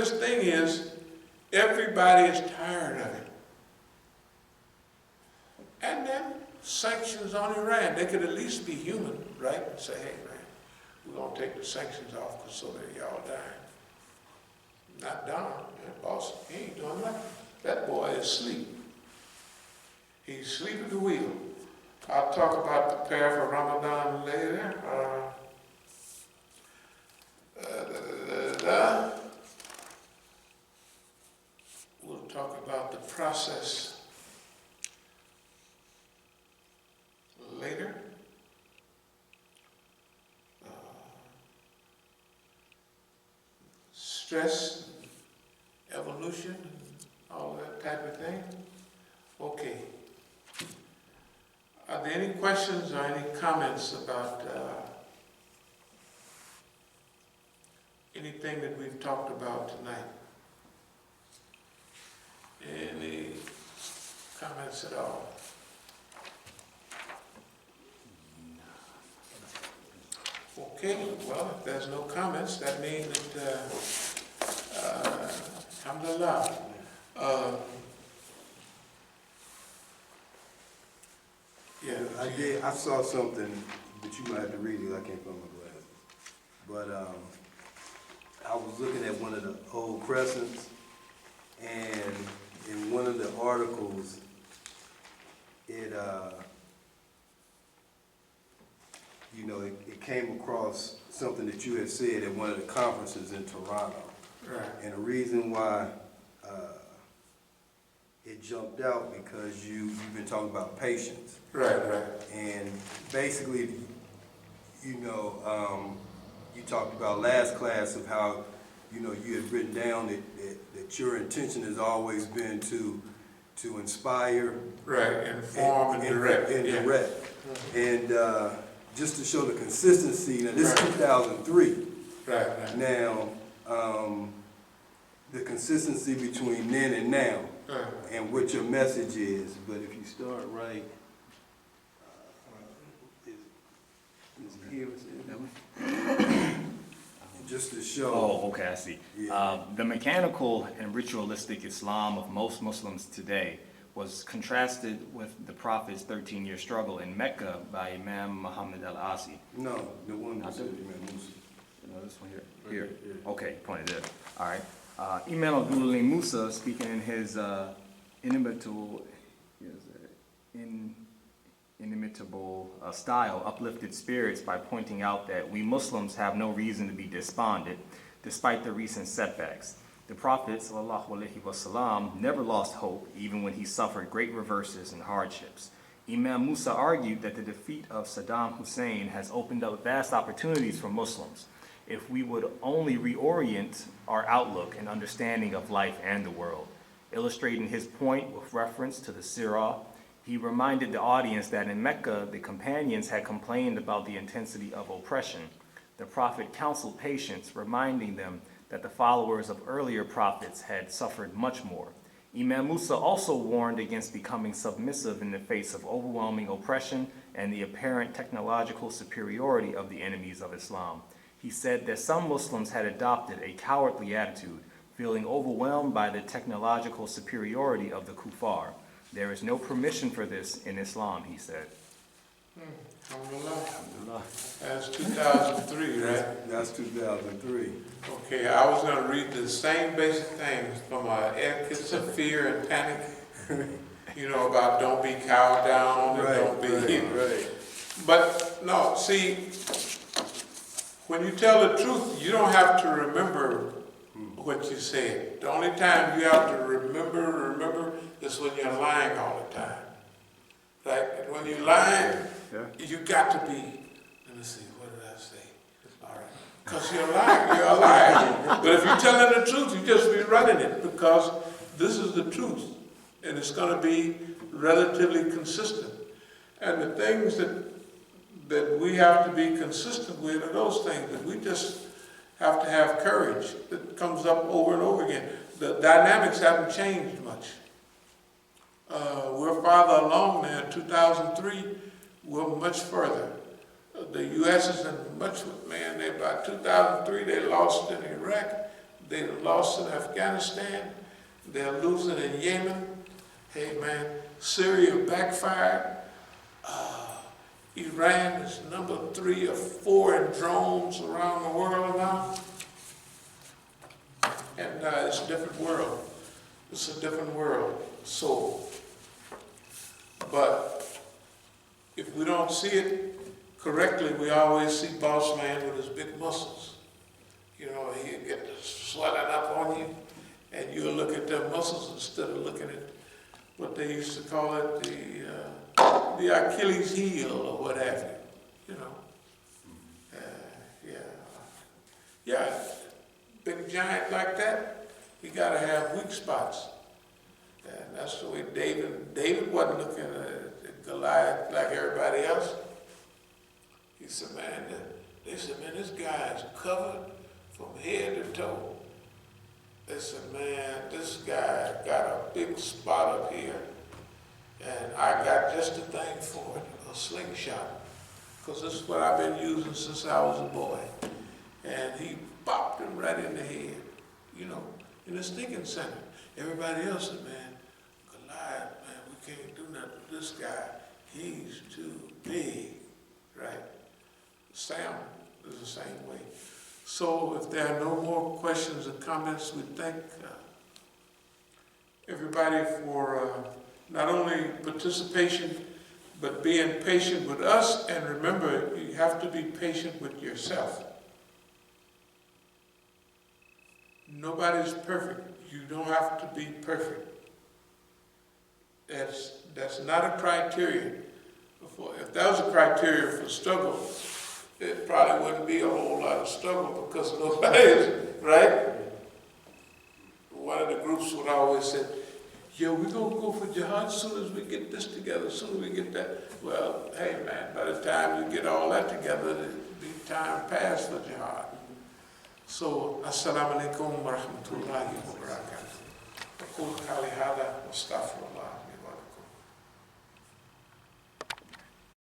greatest thing is everybody is tired of it. And then sanctions on Iran. They could at least be human, right? And say, hey, man, we're going to take the sanctions off because so many of y'all dying. Not Donald, that boss, he ain't doing nothing. That boy is asleep. He's asleep at the wheel. I'll talk about the prayer for Ramadan later. We'll talk about the process later. Stress, evolution, all that type of thing. Okay. Are there any questions or any comments about anything that we've talked about tonight? Any comments at all? Okay, well, if there's no comments, that means that, alhamdulillah. Yeah, I saw something, but you might have to read it. I can't find my glasses. But I was looking at one of the old crescents, and in one of the articles, it came across something that you had said at one of the conferences in Toronto. Right. And the reason why it jumped out because you've been talking about patience. Right. And basically, you talked about last class of how, you had written down that your intention has always been to inspire. Right, inform and direct. And just to show the consistency, now this is 2003. Right. Now, the consistency between then and now, and what your message is. But if you start right, is it here? Is it that one? Just to show. Oh, okay, I see. Yeah. The mechanical and ritualistic Islam of most Muslims today was contrasted with the Prophet's 13-year struggle in Mecca by Imam Muhammad al-Asi. No, the one that said Imam Musa. No, this one here. Here. Okay, pointed there. All right. Imam Abdullah Musa, speaking in his inimitable style, uplifted spirits by pointing out that we Muslims have no reason to be despondent, despite the recent setbacks. The Prophet ﷺ never lost hope, even when he suffered great reverses and hardships. Imam Musa argued that the defeat of Saddam Hussein has opened up vast opportunities for Muslims if we would only reorient our outlook and understanding of life and the world. Illustrating his point with reference to the Sirah, he reminded the audience that in Mecca, the companions had complained about the intensity of oppression. The Prophet counseled patience, reminding them that the followers of earlier prophets had suffered much more. Imam Musa also warned against becoming submissive in the face of overwhelming oppression and the apparent technological superiority of the enemies of Islam. He said that some Muslims had adopted a cowardly attitude, feeling overwhelmed by the technological superiority of the kuffar. There is no permission for this in Islam, he said. Alhamdulillah. That's 2003, right? That's 2003. Okay, I was going to read the same basic things from Etiquettes of Fear and Panic. About don't be cowed down and don't be... Right. But, no, see, when you tell the truth, you don't have to remember what you said. The only time you have to remember is when you're lying all the time. Right? And when you're lying, you got to be, let me see, what did I say? All right. Because you're a liar. But if you're telling the truth, you just be running it because this is the truth. And it's going to be relatively consistent. And the things that we have to be consistent with are those things that we just have to have courage that comes up over and over again. The dynamics haven't changed much. We're farther along now. In 2003, we're much further. The U.S. is in much, by 2003 they lost in Iraq. They lost in Afghanistan. They're losing in Yemen. Hey man, Syria backfired. Iran is number 3 or 4 in drones around the world now. And it's a different world. It's a different world. So, but if we don't see it correctly, we always see boss man with his big muscles. You know, he'll get swelling up on you, and you'll look at their muscles instead of looking at what they used to call it, the Achilles heel or what have you. You know, yeah, big giant like that, you gotta have weak spots, and that's the way David wasn't looking at Goliath like everybody else. He said, man, they said, man, this guy is covered from head to toe. They said, man, this guy got a big spot up here, and I got just the thing for it, a slingshot, because this is what I've been using since I was a boy. And he bopped him right in the head, you know, in the stinking center. Everybody else said, man, Goliath, man, we can't do nothing with this guy. He's too big, right? Sam is the same way. So if there are no more questions or comments, we thank everybody for not only participation, but being patient with us. And remember, you have to be patient with yourself. Nobody's perfect. You don't have to be perfect. That's not a criterion. If that was a criteria for struggle, it probably wouldn't be a whole lot of struggle because nobody is, right? One of the groups would always say, yeah, we're going to go for jihad as soon as we get this together, as soon as we get that. Well, hey man, by the time you get all that together, it'll be time past for jihad. So, As-Sabiqun wa rahmatullahi wa barakatuh.